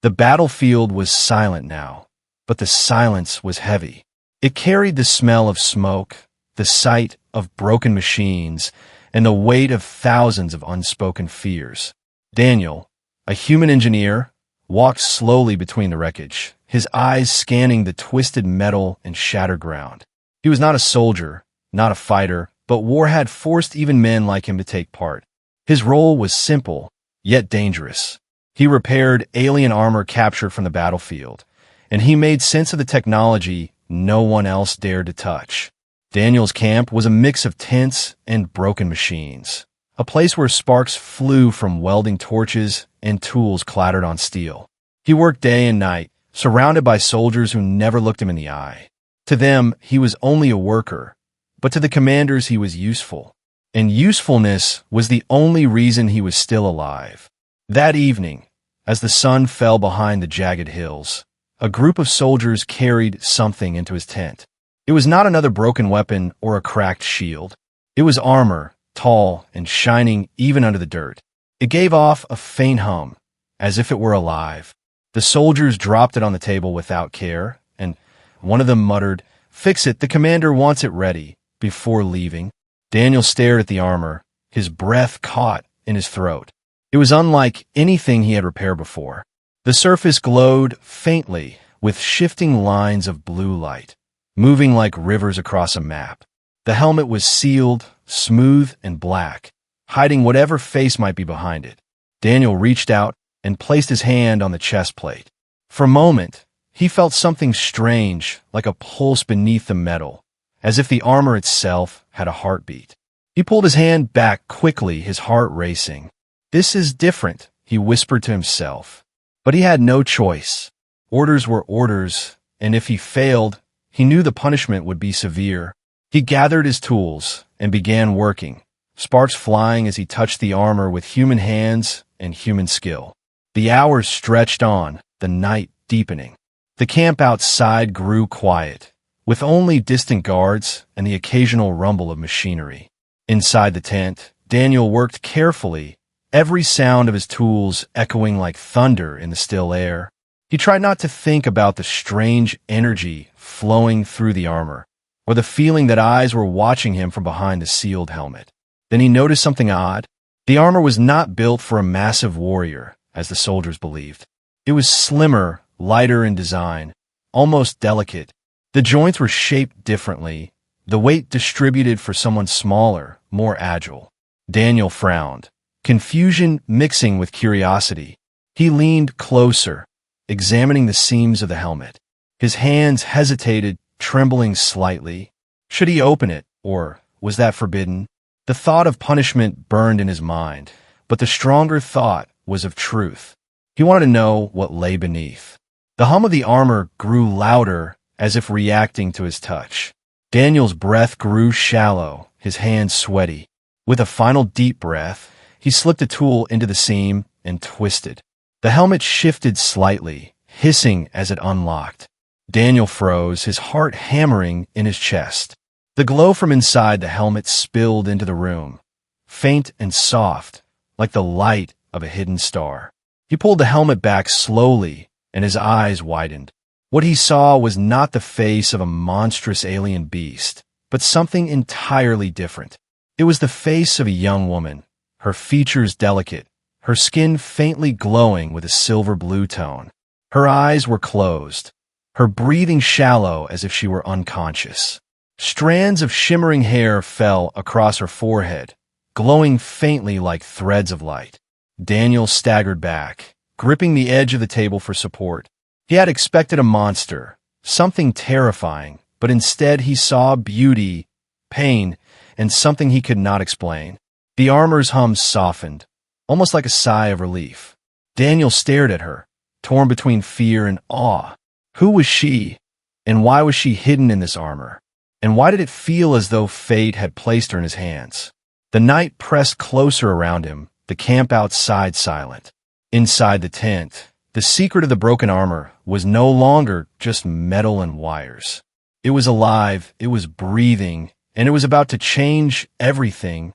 The battlefield was silent now, but the silence was heavy. It carried the smell of smoke, the sight of broken machines, and the weight of thousands of unspoken fears. Daniel, a human engineer, walked slowly between the wreckage, his eyes scanning the twisted metal and shattered ground. He was not a soldier, not a fighter, but war had forced even men like him to take part. His role was simple, yet dangerous. He repaired alien armor captured from the battlefield, and he made sense of the technology no one else dared to touch. Daniel's camp was a mix of tents and broken machines, a place where sparks flew from welding torches and tools clattered on steel. He worked day and night, surrounded by soldiers who never looked him in the eye. To them, he was only a worker, but to the commanders he was useful. And usefulness was the only reason he was still alive. That evening, as the sun fell behind the jagged hills, a group of soldiers carried something into his tent. It was not another broken weapon or a cracked shield. It was armor, tall and shining even under the dirt. It gave off a faint hum, as if it were alive. The soldiers dropped it on the table without care, and one of them muttered, "Fix it, the commander wants it ready," before leaving. Daniel stared at the armor, his breath caught in his throat. It was unlike anything he had repaired before. The surface glowed faintly with shifting lines of blue light, moving like rivers across a map. The helmet was sealed, smooth and black, hiding whatever face might be behind it. Daniel reached out and placed his hand on the chest plate. For a moment, he felt something strange, like a pulse beneath the metal, as if the armor itself had a heartbeat. He pulled his hand back quickly, his heart racing. "This is different," he whispered to himself. But he had no choice. Orders were orders, and if he failed, he knew the punishment would be severe. He gathered his tools and began working, sparks flying as he touched the armor with human hands and human skill. The hours stretched on, the night deepening. The camp outside grew quiet, with only distant guards and the occasional rumble of machinery. Inside the tent, Daniel worked carefully, every sound of his tools echoing like thunder in the still air. He tried not to think about the strange energy flowing through the armor, or the feeling that eyes were watching him from behind the sealed helmet. Then he noticed something odd. The armor was not built for a massive warrior, as the soldiers believed. It was slimmer, lighter in design, almost delicate. The joints were shaped differently, the weight distributed for someone smaller, more agile. Daniel frowned, confusion mixing with curiosity. He leaned closer, examining the seams of the helmet. His hands hesitated, trembling slightly. Should he open it, or was that forbidden? The thought of punishment burned in his mind, but the stronger thought was of truth. He wanted to know what lay beneath. The hum of the armor grew louder, as if reacting to his touch. Daniel's breath grew shallow, his hands sweaty. With a final deep breath, he slipped a tool into the seam and twisted. The helmet shifted slightly, hissing as it unlocked. Daniel froze, his heart hammering in his chest. The glow from inside the helmet spilled into the room, faint and soft, like the light of a hidden star. He pulled the helmet back slowly, and his eyes widened. What he saw was not the face of a monstrous alien beast, but something entirely different. It was the face of a young woman, her features delicate, her skin faintly glowing with a silver blue tone. Her eyes were closed, her breathing shallow as if she were unconscious. Strands of shimmering hair fell across her forehead, glowing faintly like threads of light. Daniel staggered back, gripping the edge of the table for support. He had expected a monster, something terrifying, but instead he saw beauty, pain, and something he could not explain. The armor's hum softened, almost like a sigh of relief. Daniel stared at her, torn between fear and awe. Who was she, and why was she hidden in this armor? And why did it feel as though fate had placed her in his hands? The night pressed closer around him, the camp outside silent. Inside the tent, the secret of the broken armor was no longer just metal and wires. It was alive, it was breathing, and it was about to change everything.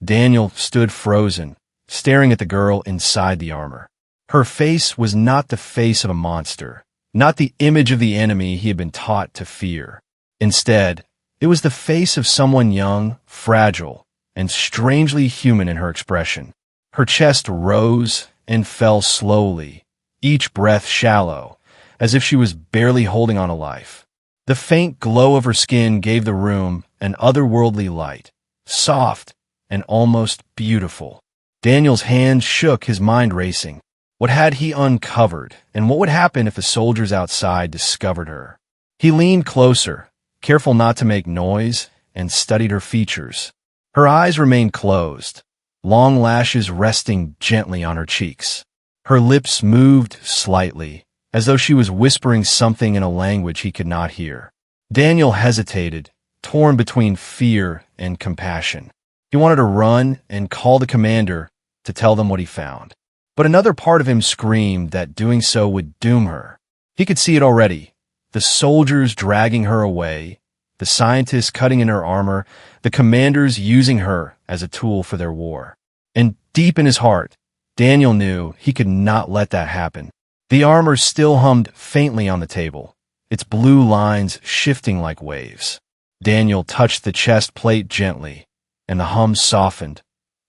Daniel stood frozen, staring at the girl inside the armor. Her face was not the face of a monster, not the image of the enemy he had been taught to fear. Instead, it was the face of someone young, fragile, and strangely human in her expression. Her chest rose and fell slowly, each breath shallow, as if she was barely holding on to life. The faint glow of her skin gave the room an otherworldly light, soft and almost beautiful. Daniel's hands shook, his mind racing. What had he uncovered, and what would happen if the soldiers outside discovered her? He leaned closer, careful not to make noise, and studied her features. Her eyes remained closed, long lashes resting gently on her cheeks. Her lips moved slightly, as though she was whispering something in a language he could not hear. Daniel hesitated, torn between fear and compassion. He wanted to run and call the commander to tell them what he found. But another part of him screamed that doing so would doom her. He could see it already. The soldiers dragging her away, the scientists cutting in her armor, the commanders using her as a tool for their war. And deep in his heart, Daniel knew he could not let that happen. The armor still hummed faintly on the table, its blue lines shifting like waves. Daniel touched the chest plate gently, and the hum softened,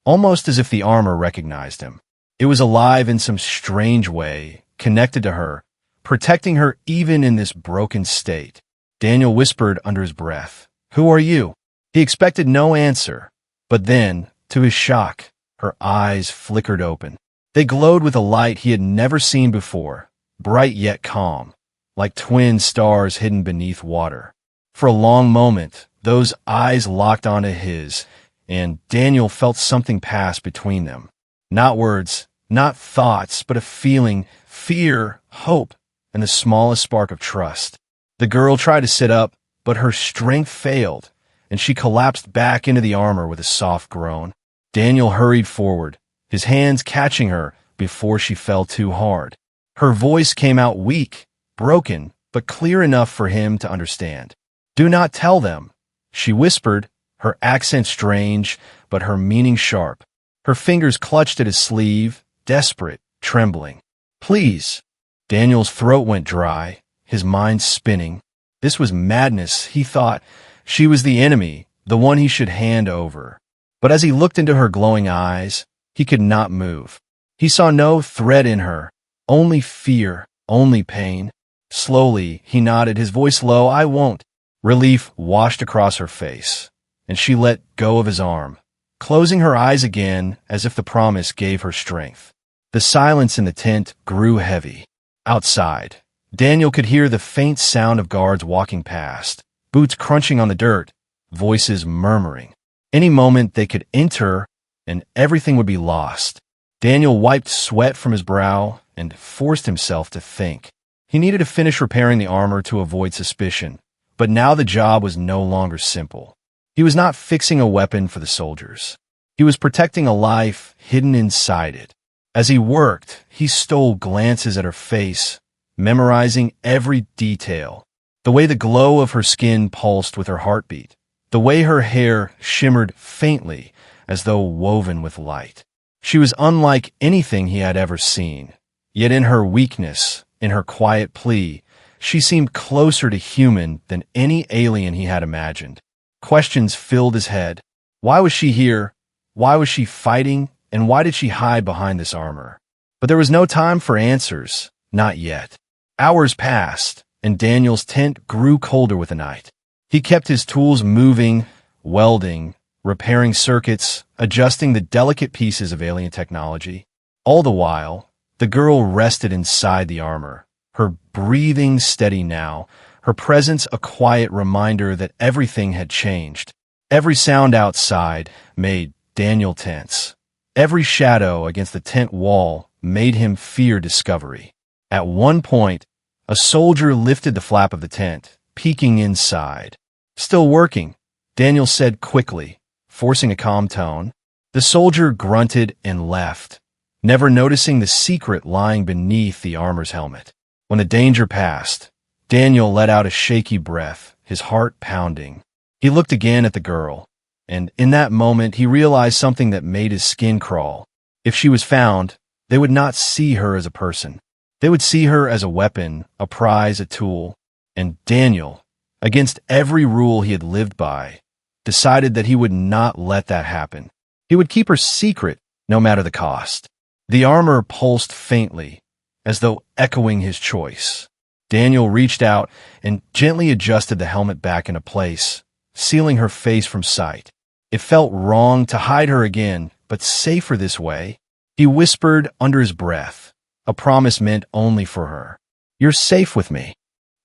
almost as if the armor recognized him. It was alive in some strange way, connected to her, protecting her even in this broken state. Daniel whispered under his breath, "Who are you?" He expected no answer, but then, to his shock, her eyes flickered open. They glowed with a light he had never seen before, bright yet calm, like twin stars hidden beneath water. For a long moment, those eyes locked onto his, and Daniel felt something pass between them. Not words, not thoughts, but a feeling, fear, hope, and the smallest spark of trust. The girl tried to sit up, but her strength failed, and she collapsed back into the armor with a soft groan. Daniel hurried forward, his hands catching her before she fell too hard. Her voice came out weak, broken, but clear enough for him to understand. "Do not tell them," she whispered, her accent strange, but her meaning sharp. Her fingers clutched at his sleeve, desperate, trembling. "Please." Daniel's throat went dry, his mind spinning. This was madness, he thought. She was the enemy, the one he should hand over. But as he looked into her glowing eyes, he could not move. He saw no threat in her, only fear, only pain. Slowly, he nodded, his voice low, "I won't." Relief washed across her face, and she let go of his arm, closing her eyes again as if the promise gave her strength. The silence in the tent grew heavy. Outside, Daniel could hear the faint sound of guards walking past, boots crunching on the dirt, voices murmuring. Any moment they could enter, and everything would be lost. Daniel wiped sweat from his brow and forced himself to think. He needed to finish repairing the armor to avoid suspicion, but now the job was no longer simple. He was not fixing a weapon for the soldiers. He was protecting a life hidden inside it. As he worked, he stole glances at her face, memorizing every detail. The way the glow of her skin pulsed with her heartbeat. The way her hair shimmered faintly as though woven with light. She was unlike anything he had ever seen. Yet in her weakness, in her quiet plea, she seemed closer to human than any alien he had imagined. Questions filled his head. Why was she here? Why was she fighting? And why did she hide behind this armor? But there was no time for answers. Not yet. Hours passed, and Daniel's tent grew colder with the night. He kept his tools moving, welding, repairing circuits, adjusting the delicate pieces of alien technology. All the while, the girl rested inside the armor, her breathing steady now, her presence a quiet reminder that everything had changed. Every sound outside made Daniel tense. Every shadow against the tent wall made him fear discovery. At one point, a soldier lifted the flap of the tent, peeking inside. "Still working," Daniel said quickly, forcing a calm tone. The soldier grunted and left, never noticing the secret lying beneath the armor's helmet. When the danger passed, Daniel let out a shaky breath, his heart pounding. He looked again at the girl, and in that moment he realized something that made his skin crawl. If she was found, They would not see her as a person. They would see her as a weapon, a prize, a tool. And Daniel, against every rule he had lived by, decided that he would not let that happen. He would keep her secret, no matter the cost. The armor pulsed faintly, as though echoing his choice. Daniel reached out and gently adjusted the helmet back into place, sealing her face from sight. It felt wrong to hide her again, but safer this way. He whispered under his breath, a promise meant only for her. "You're safe with me."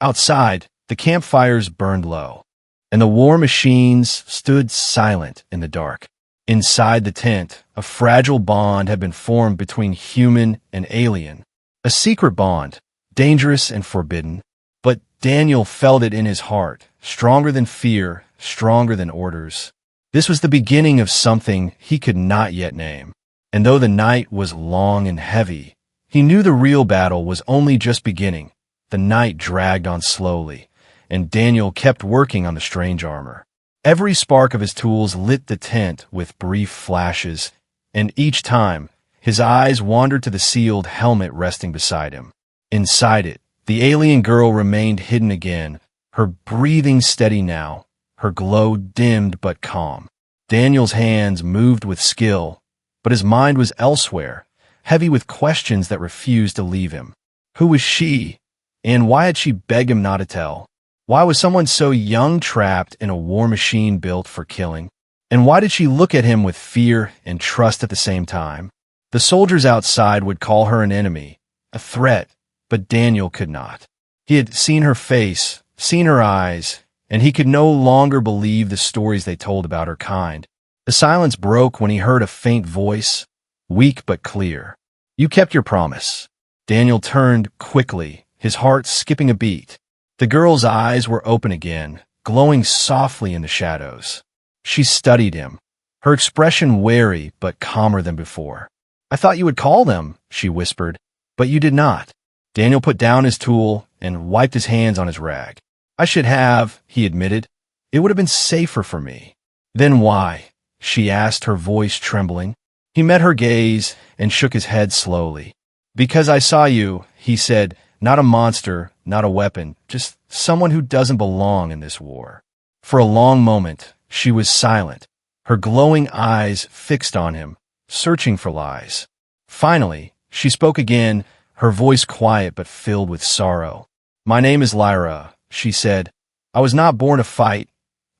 Outside, the campfires burned low, and the war machines stood silent in the dark. Inside the tent, a fragile bond had been formed between human and alien. A secret bond, dangerous and forbidden. But Daniel felt it in his heart, stronger than fear, stronger than orders. This was the beginning of something he could not yet name. And though the night was long and heavy, he knew the real battle was only just beginning. The night dragged on slowly, and Daniel kept working on the strange armor. Every spark of his tools lit the tent with brief flashes, and each time, his eyes wandered to the sealed helmet resting beside him. Inside it, the alien girl remained hidden again, her breathing steady now, her glow dimmed but calm. Daniel's hands moved with skill, but his mind was elsewhere, heavy with questions that refused to leave him. Who was she, and why had she begged him not to tell? Why was someone so young trapped in a war machine built for killing? And why did she look at him with fear and trust at the same time? The soldiers outside would call her an enemy, a threat, but Daniel could not. He had seen her face, seen her eyes, and he could no longer believe the stories they told about her kind. The silence broke when he heard a faint voice, weak but clear. "You kept your promise." Daniel turned quickly, his heart skipping a beat. The girl's eyes were open again, glowing softly in the shadows. She studied him, her expression wary but calmer than before. "I thought you would call them," she whispered, "but you did not." Daniel put down his tool and wiped his hands on his rag. "I should have," he admitted. "It would have been safer for me." "Then why?" she asked, her voice trembling. He met her gaze and shook his head slowly. "Because I saw you," he said, "not a monster, not a weapon, just someone who doesn't belong in this war." For a long moment, she was silent, her glowing eyes fixed on him, searching for lies. Finally, she spoke again, her voice quiet but filled with sorrow. "My name is Lyra," she said. "I was not born to fight.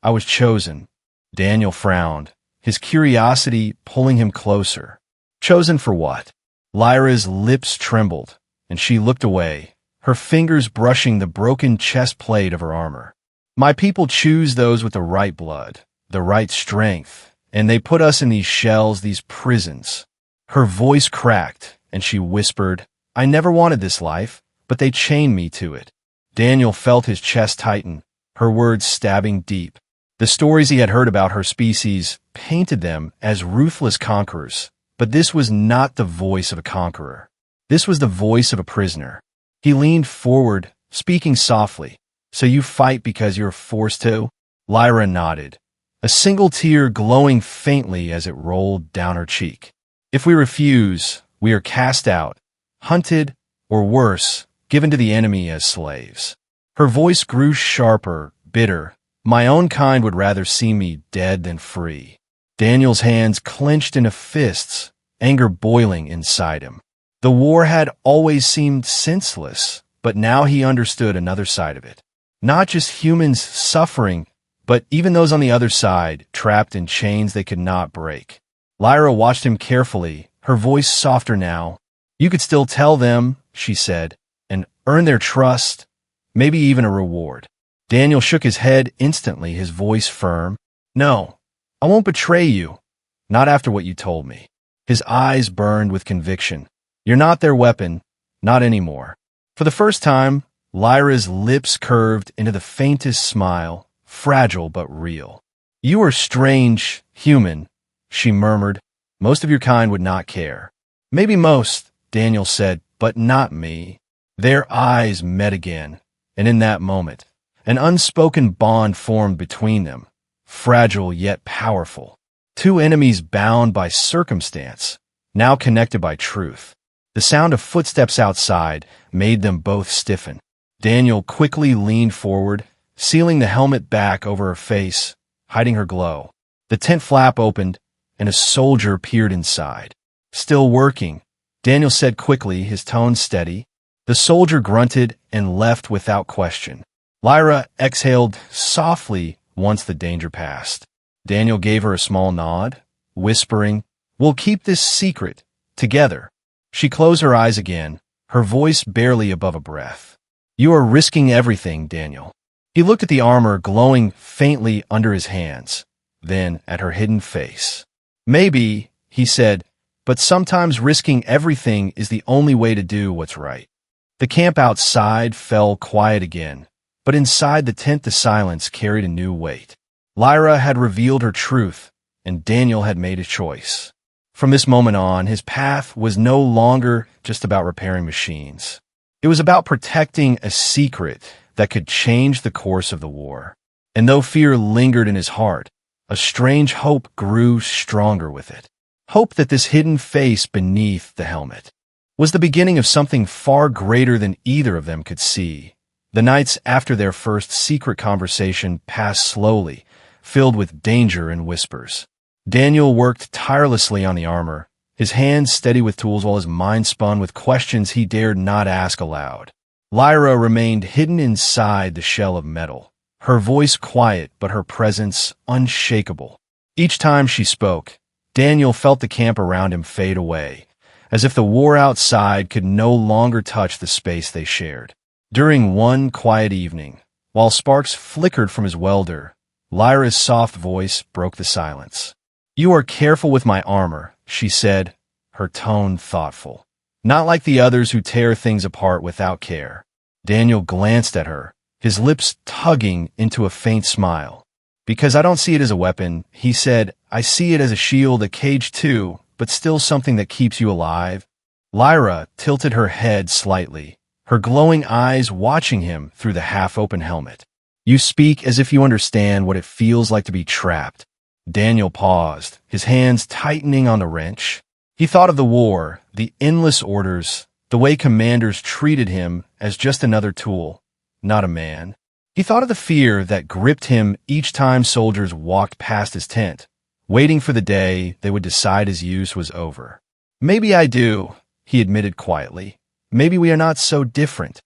I was chosen." Daniel frowned, his curiosity pulling him closer. Chosen for what? Lyra's lips trembled, and she looked away, her fingers brushing the broken chest plate of her armor. "My people choose those with the right blood, the right strength, and they put us in these shells, these prisons." Her voice cracked, and she whispered, "I never wanted this life, but they chained me to it." Daniel felt his chest tighten, her words stabbing deep. The stories he had heard about her species painted them as ruthless conquerors, but this was not the voice of a conqueror. This was the voice of a prisoner. He leaned forward, speaking softly. "So you fight because you're forced to?" Lyra nodded, a single tear glowing faintly as it rolled down her cheek. "If we refuse, we are cast out, hunted, or worse, given to the enemy as slaves." Her voice grew sharper, bitter. "My own kind would rather see me dead than free." Daniel's hands clenched into fists, anger boiling inside him. The war had always seemed senseless, but now he understood another side of it. Not just humans suffering, but even those on the other side, trapped in chains they could not break. Lyra watched him carefully, her voice softer now. "You could still tell them," she said, "and earn their trust, maybe even a reward." Daniel shook his head instantly, his voice firm. "No, I won't betray you. Not after what you told me." His eyes burned with conviction. "You're not their weapon, not anymore." For the first time, Lyra's lips curved into the faintest smile, fragile but real. "You are strange, human," she murmured. "Most of your kind would not care." "Maybe most," Daniel said, "but not me." Their eyes met again, and in that moment, an unspoken bond formed between them, fragile yet powerful. Two enemies bound by circumstance, now connected by truth. The sound of footsteps outside made them both stiffen. Daniel quickly leaned forward, sealing the helmet back over her face, hiding her glow. The tent flap opened, and a soldier peered inside. "Still working," Daniel said quickly, his tone steady. The soldier grunted and left without question. Lyra exhaled softly once the danger passed. Daniel gave her a small nod, whispering, "We'll keep this secret, together." She closed her eyes again, her voice barely above a breath. "You are risking everything, Daniel." He looked at the armor glowing faintly under his hands, then at her hidden face. "Maybe," he said, "but sometimes risking everything is the only way to do what's right." The camp outside fell quiet again, but inside the tent the silence carried a new weight. Lyra had revealed her truth, and Daniel had made a choice. From this moment on, his path was no longer just about repairing machines. It was about protecting a secret that could change the course of the war. And though fear lingered in his heart, a strange hope grew stronger with it. Hope that this hidden face beneath the helmet was the beginning of something far greater than either of them could see. The nights after their first secret conversation passed slowly, filled with danger and whispers. Daniel worked tirelessly on the armor, his hands steady with tools while his mind spun with questions he dared not ask aloud. Lyra remained hidden inside the shell of metal, her voice quiet but her presence unshakable. Each time she spoke, Daniel felt the camp around him fade away, as if the war outside could no longer touch the space they shared. During one quiet evening, while sparks flickered from his welder, Lyra's soft voice broke the silence. "You are careful with my armor," she said, her tone thoughtful. "Not like the others who tear things apart without care." Daniel glanced at her, his lips tugging into a faint smile. "Because I don't see it as a weapon," he said. "I see it as a shield, a cage too, but still something that keeps you alive." Lyra tilted her head slightly, her glowing eyes watching him through the half-open helmet. "You speak as if you understand what it feels like to be trapped." Daniel paused, his hands tightening on the wrench. He thought of the war, the endless orders, the way commanders treated him as just another tool, not a man. He thought of the fear that gripped him each time soldiers walked past his tent, waiting for the day they would decide his use was over. "Maybe I do," he admitted quietly. "Maybe we are not so different."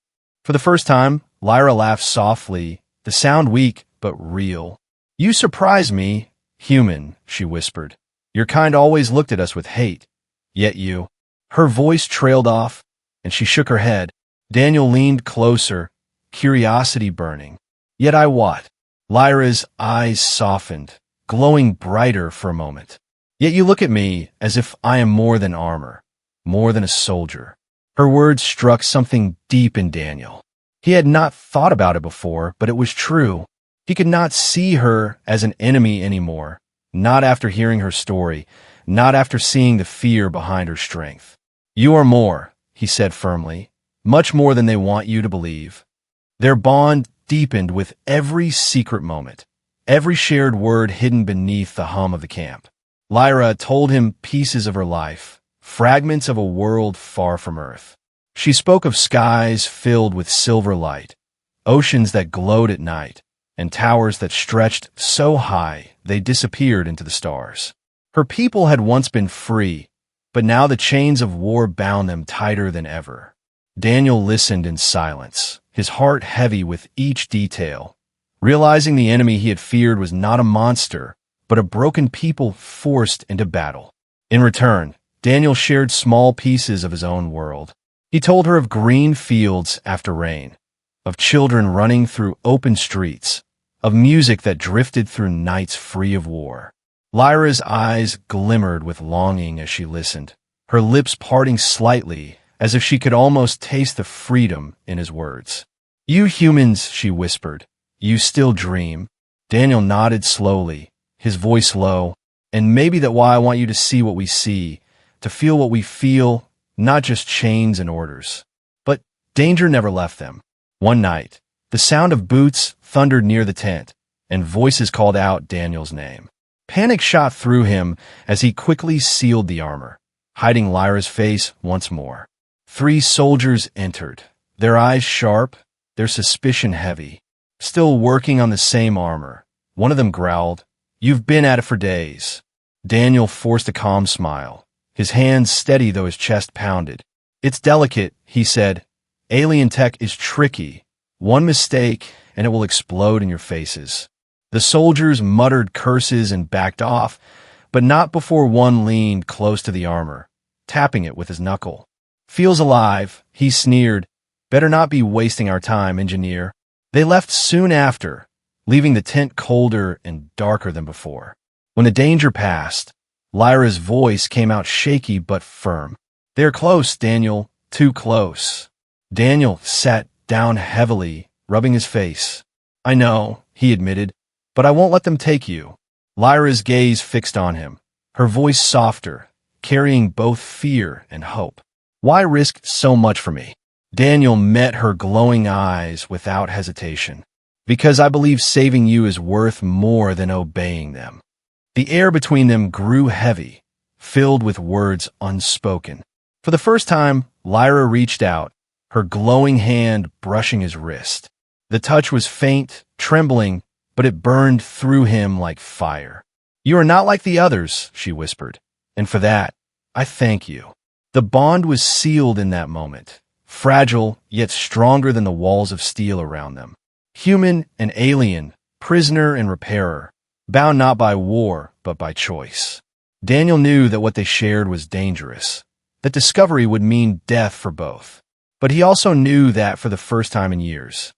For the first time, Lyra laughed softly, the sound weak but real. "You surprise me, human," she whispered. "Your kind always looked at us with hate. Yet you—" Her voice trailed off, and she shook her head. Daniel leaned closer, curiosity burning. "Yet I what?" Lyra's eyes softened, glowing brighter for a moment. "Yet you look at me as if I am more than armor, more than a soldier." Her words struck something deep in Daniel. He had not thought about it before, but it was true. He could not see her as an enemy anymore, not after hearing her story, not after seeing the fear behind her strength. "You are more," he said firmly, "much more than they want you to believe." Their bond deepened with every secret moment, every shared word hidden beneath the hum of the camp. Lyra told him pieces of her life, fragments of a world far from Earth. She spoke of skies filled with silver light, oceans that glowed at night, and towers that stretched so high they disappeared into the stars. Her people had once been free, but now the chains of war bound them tighter than ever. Daniel listened in silence, his heart heavy with each detail, realizing the enemy he had feared was not a monster, but a broken people forced into battle. In return, Daniel shared small pieces of his own world. He told her of green fields after rain, of children running through open streets, of music that drifted through nights free of war. Lyra's eyes glimmered with longing as she listened, her lips parting slightly as if she could almost taste the freedom in his words. "You humans," she whispered, "you still dream." Daniel nodded slowly, his voice low. "And maybe that's why I want you to see what we see, to feel what we feel, not just chains and orders." But danger never left them. One night, the sound of boots thundered near the tent, and voices called out Daniel's name. Panic shot through him as he quickly sealed the armor, hiding Lyra's face once more. 3 soldiers entered, their eyes sharp, their suspicion heavy. Still working on the same armor. One of them growled, "You've been at it for days." Daniel forced a calm smile, his hands steady though his chest pounded. "It's delicate," he said. "Alien tech is tricky. One mistake, and it will explode in your faces." The soldiers muttered curses and backed off, but not before one leaned close to the armor, tapping it with his knuckle. "Feels alive," he sneered. "Better not be wasting our time, engineer." They left soon after, leaving the tent colder and darker than before. When the danger passed, Lyra's voice came out shaky but firm. "They're close, Daniel, too close." Daniel sat down heavily, rubbing his face. "I know," he admitted, "but I won't let them take you." Lyra's gaze fixed on him, her voice softer, carrying both fear and hope. "Why risk so much for me?" Daniel met her glowing eyes without hesitation. "Because I believe saving you is worth more than obeying them." The air between them grew heavy, filled with words unspoken. For the first time, Lyra reached out, her glowing hand brushing his wrist. The touch was faint, trembling, but it burned through him like fire. "You are not like the others," she whispered, "and for that, I thank you." The bond was sealed in that moment, fragile yet stronger than the walls of steel around them. Human and alien, prisoner and repairer, bound not by war but by choice. Daniel knew that what they shared was dangerous, that discovery would mean death for both. But he also knew that for the first time in years,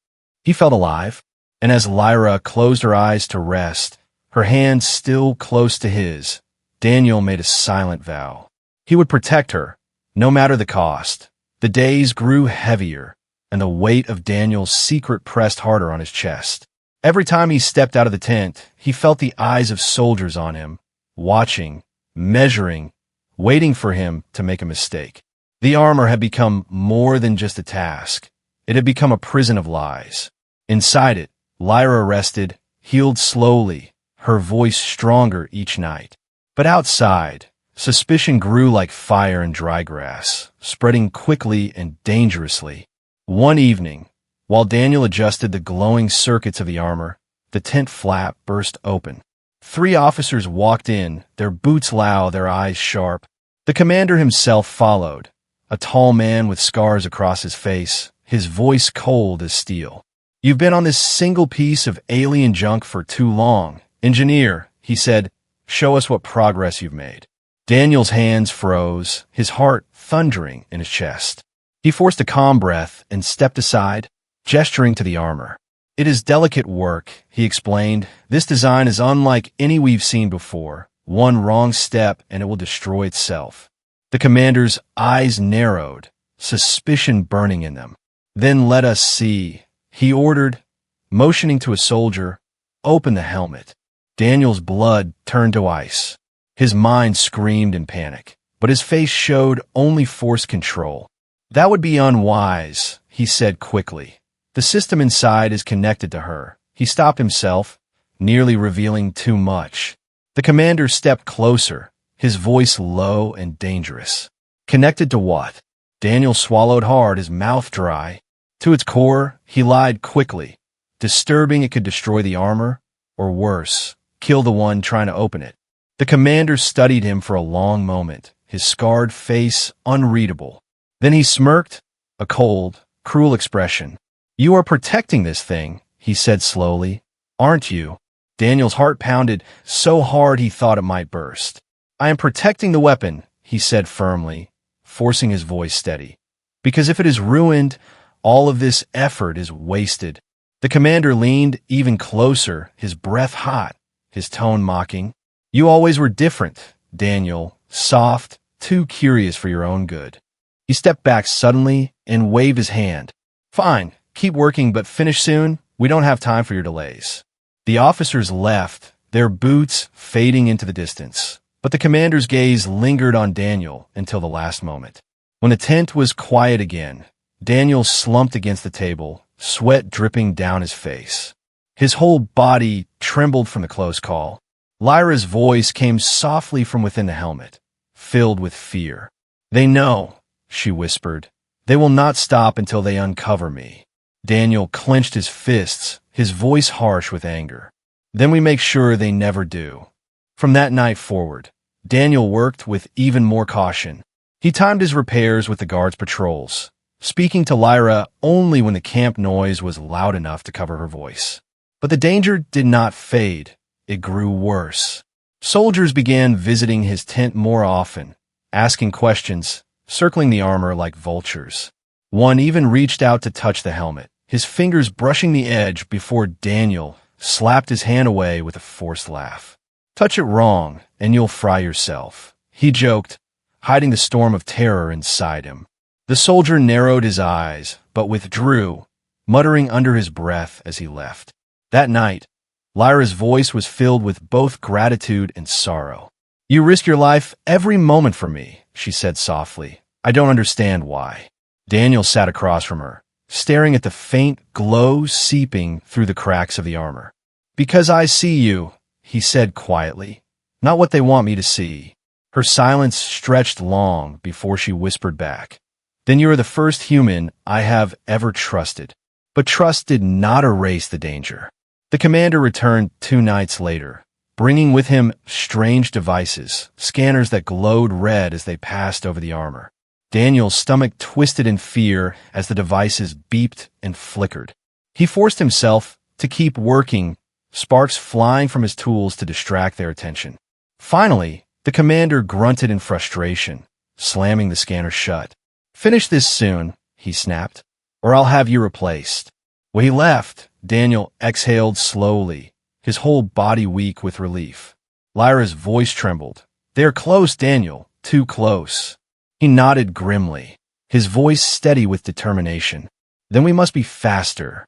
he felt alive. And as Lyra closed her eyes to rest, her hand still close to his, Daniel made a silent vow. He would protect her, no matter the cost. The days grew heavier, and the weight of Daniel's secret pressed harder on his chest. Every time he stepped out of the tent, he felt the eyes of soldiers on him, watching, measuring, waiting for him to make a mistake. The armor had become more than just a task. It had become a prison of lies. Inside it, Lyra rested, healed slowly, her voice stronger each night. But outside, suspicion grew like fire in dry grass, spreading quickly and dangerously. One evening, while Daniel adjusted the glowing circuits of the armor, the tent flap burst open. 3 officers walked in, their boots loud, their eyes sharp. The commander himself followed, a tall man with scars across his face, his voice cold as steel. "You've been on this single piece of alien junk for too long. Engineer," he said, "show us what progress you've made." Daniel's hands froze, his heart thundering in his chest. He forced a calm breath and stepped aside, gesturing to the armor. "It is delicate work," he explained. "This design is unlike any we've seen before. One wrong step and it will destroy itself." The commander's eyes narrowed, suspicion burning in them. "Then let us see," he ordered, motioning to a soldier, "Open the helmet." Daniel's blood turned to ice. His mind screamed in panic, but his face showed only forced control. "That would be unwise," he said quickly. "The system inside is connected to her." He stopped himself, nearly revealing too much. The commander stepped closer, his voice low and dangerous. "Connected to what?" Daniel swallowed hard, his mouth dry. To its core, he lied quickly, disturbing it could destroy the armor, or worse, kill the one trying to open it. The commander studied him for a long moment, his scarred face unreadable. Then he smirked, a cold, cruel expression. "You are protecting this thing," he said slowly, "aren't you?" Daniel's heart pounded so hard he thought it might burst. "I am protecting the weapon," he said firmly, forcing his voice steady. "Because if it is ruined, all of this effort is wasted." The commander leaned even closer, his breath hot, his tone mocking. "You always were different, Daniel, soft, too curious for your own good." He stepped back suddenly and waved his hand. "Fine, keep working, but finish soon. We don't have time for your delays." The officers left, their boots fading into the distance, but the commander's gaze lingered on Daniel until the last moment. When the tent was quiet again, Daniel slumped against the table, sweat dripping down his face. His whole body trembled from the close call. Lyra's voice came softly from within the helmet, filled with fear. "They know," she whispered, They will not stop until they uncover me. Daniel clenched his fists, his voice harsh with anger. Then we make sure they never do. From that night forward, Daniel worked with even more caution. He timed his repairs with the guards' patrols, speaking to Lyra only when the camp noise was loud enough to cover her voice. But the danger did not fade. It grew worse. Soldiers began visiting his tent more often, asking questions, circling the armor like vultures. One even reached out to touch the helmet, his fingers brushing the edge before Daniel slapped his hand away with a forced laugh. "Touch it wrong, and you'll fry yourself," he joked, hiding the storm of terror inside him. The soldier narrowed his eyes, but withdrew, muttering under his breath as he left. That night, Lyra's voice was filled with both gratitude and sorrow. "You risk your life every moment for me," she said softly. "I don't understand why." Daniel sat across from her, staring at the faint glow seeping through the cracks of the armor. "Because I see you," he said quietly, "not what they want me to see." Her silence stretched long before she whispered back, "Then you are the first human I have ever trusted." But trust did not erase the danger. The commander returned 2 nights later, bringing with him strange devices, scanners that glowed red as they passed over the armor. Daniel's stomach twisted in fear as the devices beeped and flickered. He forced himself to keep working, sparks flying from his tools to distract their attention. Finally, the commander grunted in frustration, slamming the scanner shut. "Finish this soon," he snapped, "or I'll have you replaced." When he left, Daniel exhaled slowly, his whole body weak with relief. Lyra's voice trembled. "They are close, Daniel, too close." He nodded grimly, his voice steady with determination. "Then we must be faster."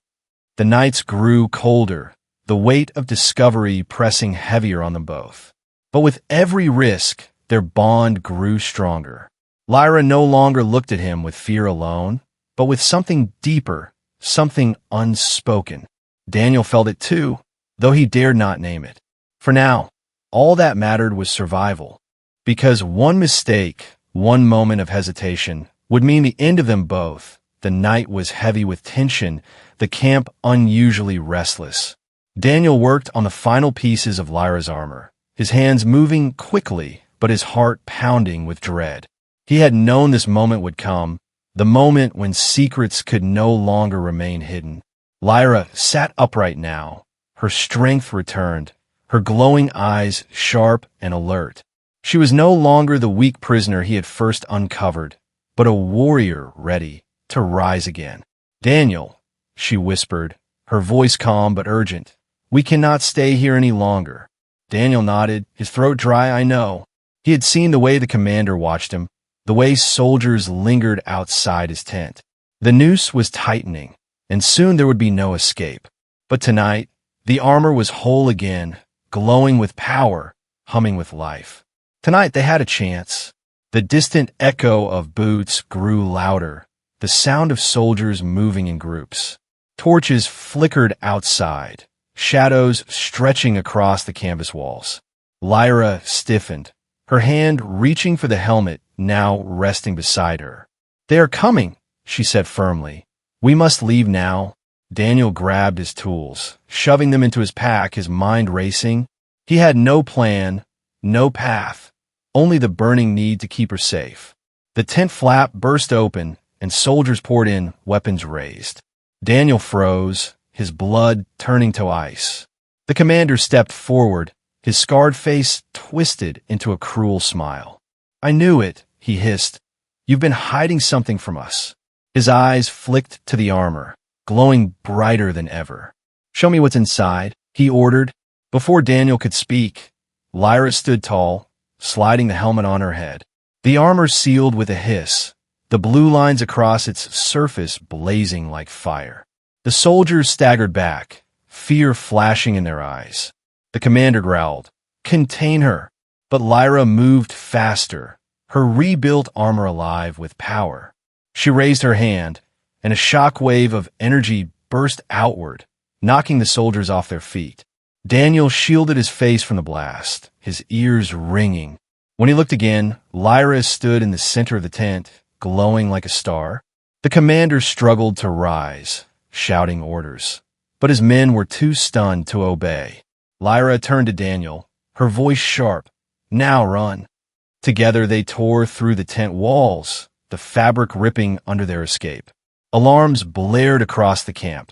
The nights grew colder, the weight of discovery pressing heavier on them both. But with every risk, their bond grew stronger. Lyra no longer looked at him with fear alone, but with something deeper, something unspoken. Daniel felt it too, though he dared not name it. For now, all that mattered was survival. Because one mistake, one moment of hesitation, would mean the end of them both. The night was heavy with tension, the camp unusually restless. Daniel worked on the final pieces of Lyra's armor, his hands moving quickly, but his heart pounding with dread. He had known this moment would come, the moment when secrets could no longer remain hidden. Lyra sat upright now, her strength returned, her glowing eyes sharp and alert. She was no longer the weak prisoner he had first uncovered, but a warrior ready to rise again. "Daniel," she whispered, her voice calm but urgent, "we cannot stay here any longer." Daniel nodded, his throat dry, I know. He had seen the way the commander watched him, the way soldiers lingered outside his tent. The noose was tightening, and soon there would be no escape. But tonight, the armor was whole again, glowing with power, humming with life. Tonight they had a chance. The distant echo of boots grew louder, the sound of soldiers moving in groups. Torches flickered outside, shadows stretching across the canvas walls. Lyra stiffened, her hand reaching for the helmet now resting beside her. "They are coming," she said firmly. "We must leave now." Daniel grabbed his tools, shoving them into his pack, his mind racing. He had no plan, no path, only the burning need to keep her safe. The tent flap burst open, and soldiers poured in, weapons raised. Daniel froze, his blood turning to ice. The commander stepped forward, his scarred face twisted into a cruel smile. "I knew it," he hissed. "You've been hiding something from us." His eyes flicked to the armor, glowing brighter than ever. "Show me what's inside," he ordered. Before Daniel could speak, Lyra stood tall, sliding the helmet on her head. The armor sealed with a hiss, the blue lines across its surface blazing like fire. The soldiers staggered back, fear flashing in their eyes. The commander growled, "Contain her." But Lyra moved faster, her rebuilt armor alive with power. She raised her hand, and a shock wave of energy burst outward, knocking the soldiers off their feet. Daniel shielded his face from the blast, his ears ringing. When he looked again, Lyra stood in the center of the tent, glowing like a star. The commander struggled to rise, shouting orders, but his men were too stunned to obey. Lyra turned to Daniel, her voice sharp. "Now run." Together they tore through the tent walls, the fabric ripping under their escape. Alarms blared across the camp,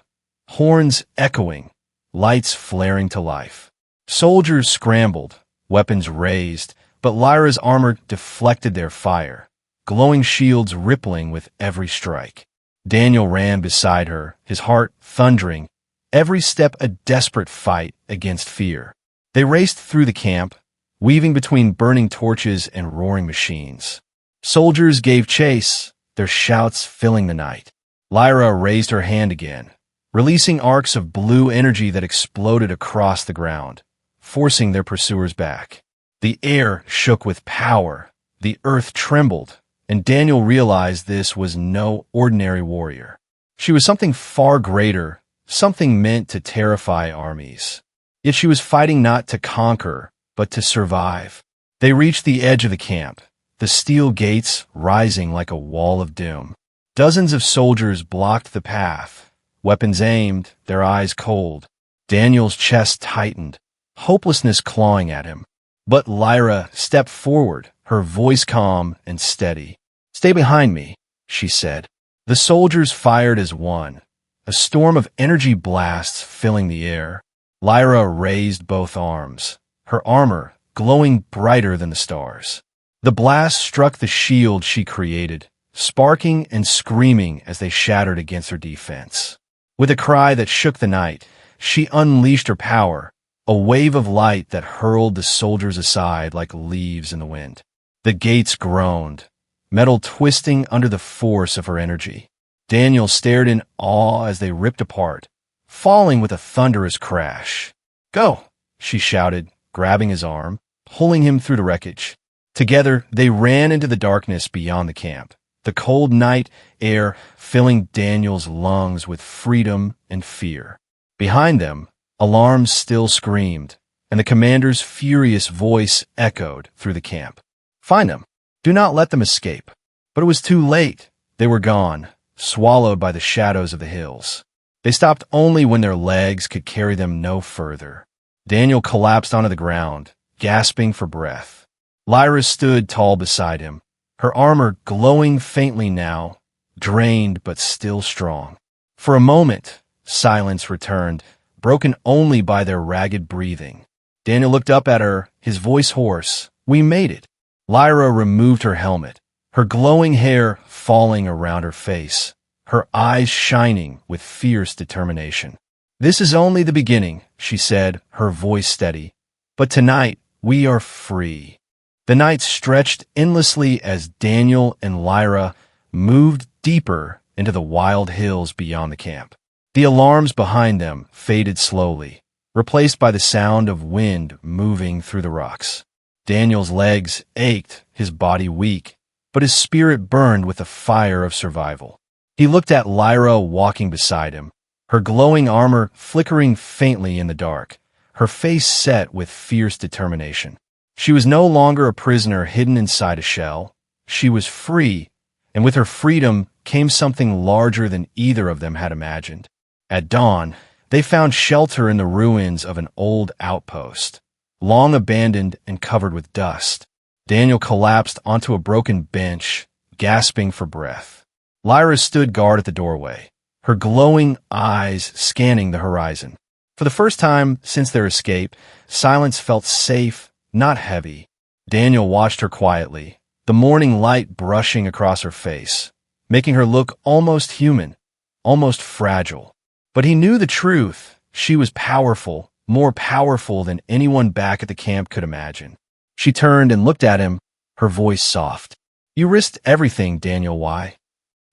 horns echoing, lights flaring to life. Soldiers scrambled, weapons raised, but Lyra's armor deflected their fire, glowing shields rippling with every strike. Daniel ran beside her, his heart thundering, every step a desperate fight against fear. They raced through the camp, weaving between burning torches and roaring machines. Soldiers gave chase, their shouts filling the night. Lyra raised her hand again, releasing arcs of blue energy that exploded across the ground, forcing their pursuers back. The air shook with power, the earth trembled, and Daniel realized this was no ordinary warrior. She was something far greater, something meant to terrify armies. Yet she was fighting not to conquer, but to survive. They reached the edge of the camp, the steel gates rising like a wall of doom. Dozens of soldiers blocked the path, weapons aimed, their eyes cold. Daniel's chest tightened, hopelessness clawing at him. But Lyra stepped forward, her voice calm and steady. "Stay behind me," she said. The soldiers fired as one, a storm of energy blasts filling the air. Lyra raised both arms, her armor glowing brighter than the stars. The blast struck the shield she created, sparking and screaming as they shattered against her defense. With a cry that shook the night, she unleashed her power, a wave of light that hurled the soldiers aside like leaves in the wind. The gates groaned, metal twisting under the force of her energy. Daniel stared in awe as they ripped apart, falling with a thunderous crash. "Go!" she shouted, grabbing his arm, pulling him through the wreckage. Together, they ran into the darkness beyond the camp, the cold night air filling Daniel's lungs with freedom and fear. Behind them, alarms still screamed, and the commander's furious voice echoed through the camp. "Find them. Do not let them escape." But it was too late. They were gone, swallowed by the shadows of the hills. They stopped only when their legs could carry them no further. Daniel collapsed onto the ground, gasping for breath. Lyra stood tall beside him, her armor glowing faintly now, drained but still strong. For a moment, silence returned, broken only by their ragged breathing. Daniel looked up at her, his voice hoarse. "We made it." Lyra removed her helmet, her glowing hair falling around her face, her eyes shining with fierce determination. "This is only the beginning," she said, her voice steady. "But tonight, we are free." The night stretched endlessly as Daniel and Lyra moved deeper into the wild hills beyond the camp. The alarms behind them faded slowly, replaced by the sound of wind moving through the rocks. Daniel's legs ached, his body weak, but his spirit burned with the fire of survival. He looked at Lyra walking beside him, her glowing armor flickering faintly in the dark, her face set with fierce determination. She was no longer a prisoner hidden inside a shell. She was free, and with her freedom came something larger than either of them had imagined. At dawn, they found shelter in the ruins of an old outpost, long abandoned and covered with dust. Daniel collapsed onto a broken bench, gasping for breath. Lyra stood guard at the doorway, her glowing eyes scanning the horizon. For the first time since their escape, silence felt safe, not heavy. Daniel watched her quietly, the morning light brushing across her face, making her look almost human, almost fragile. But he knew the truth. She was powerful, more powerful than anyone back at the camp could imagine. She turned and looked at him, her voice soft. "You risked everything, Daniel. Why?"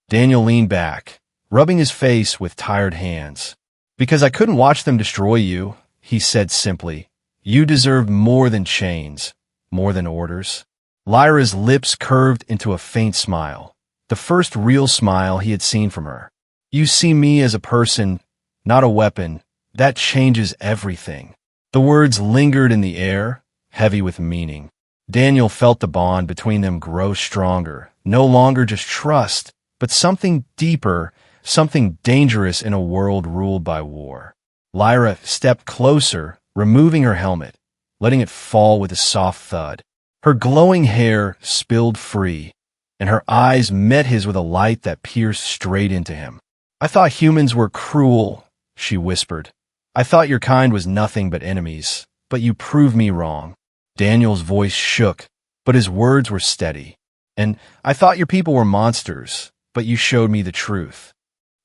Daniel leaned back, rubbing his face with tired hands. "Because I couldn't watch them destroy you," he said simply. "You deserved more than chains, more than orders." Lyra's lips curved into a faint smile, the first real smile he had seen from her. "You see me as a person, not a weapon. That changes everything." The words lingered in the air, heavy with meaning. Daniel felt the bond between them grow stronger, no longer just trust, but something deeper, something dangerous in a world ruled by war. Lyra stepped closer, removing her helmet, letting it fall with a soft thud. Her glowing hair spilled free, and her eyes met his with a light that pierced straight into him. "I thought humans were cruel," she whispered. "I thought your kind was nothing but enemies, but you proved me wrong." Daniel's voice shook, but his words were steady. "And I thought your people were monsters, but you showed me the truth."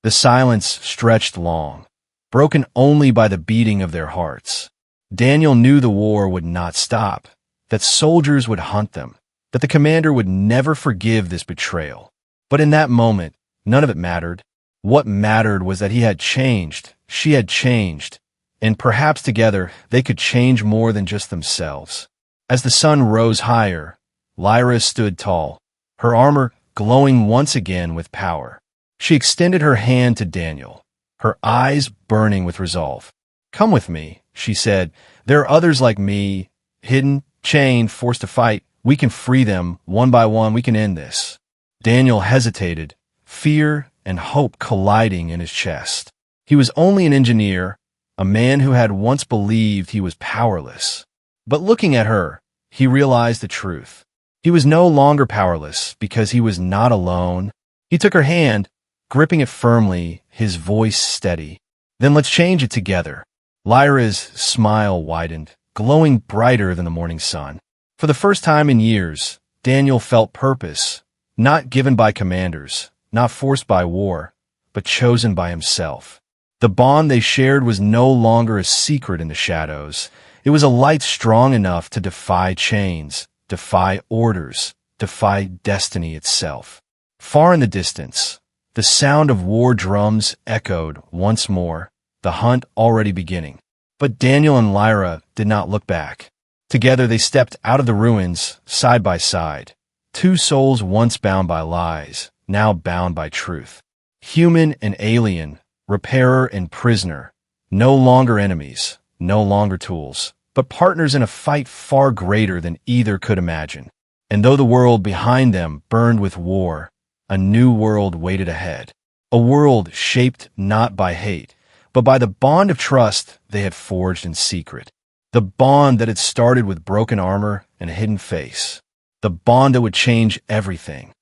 The silence stretched long, broken only by the beating of their hearts. Daniel knew the war would not stop, that soldiers would hunt them, that the commander would never forgive this betrayal. But in that moment, none of it mattered. What mattered was that he had changed, she had changed, and perhaps together they could change more than just themselves. As the sun rose higher, Lyra stood tall, her armor glowing once again with power. She extended her hand to Daniel, her eyes burning with resolve. "Come with me," she said. "There are others like me, hidden, chained, forced to fight. We can free them, one by one. We can end this." Daniel hesitated, fear and hope colliding in his chest. He was only an engineer, a man who had once believed he was powerless. But looking at her, he realized the truth. He was no longer powerless because he was not alone. He took her hand, gripping it firmly, his voice steady. "Then let's change it together." Lyra's smile widened, glowing brighter than the morning sun. For the first time in years, Daniel felt purpose, not given by commanders, not forced by war, but chosen by himself. The bond they shared was no longer a secret in the shadows. It was a light strong enough to defy chains, defy orders, defy destiny itself. Far in the distance, the sound of war drums echoed once more, the hunt already beginning. But Daniel and Lyra did not look back. Together they stepped out of the ruins, side by side. Two souls once bound by lies, now bound by truth. Human and alien, repairer and prisoner, no longer enemies, no longer tools, but partners in a fight far greater than either could imagine. And though the world behind them burned with war, a new world waited ahead. A world shaped not by hate, but by the bond of trust they had forged in secret. The bond that had started with broken armor and a hidden face. The bond that would change everything.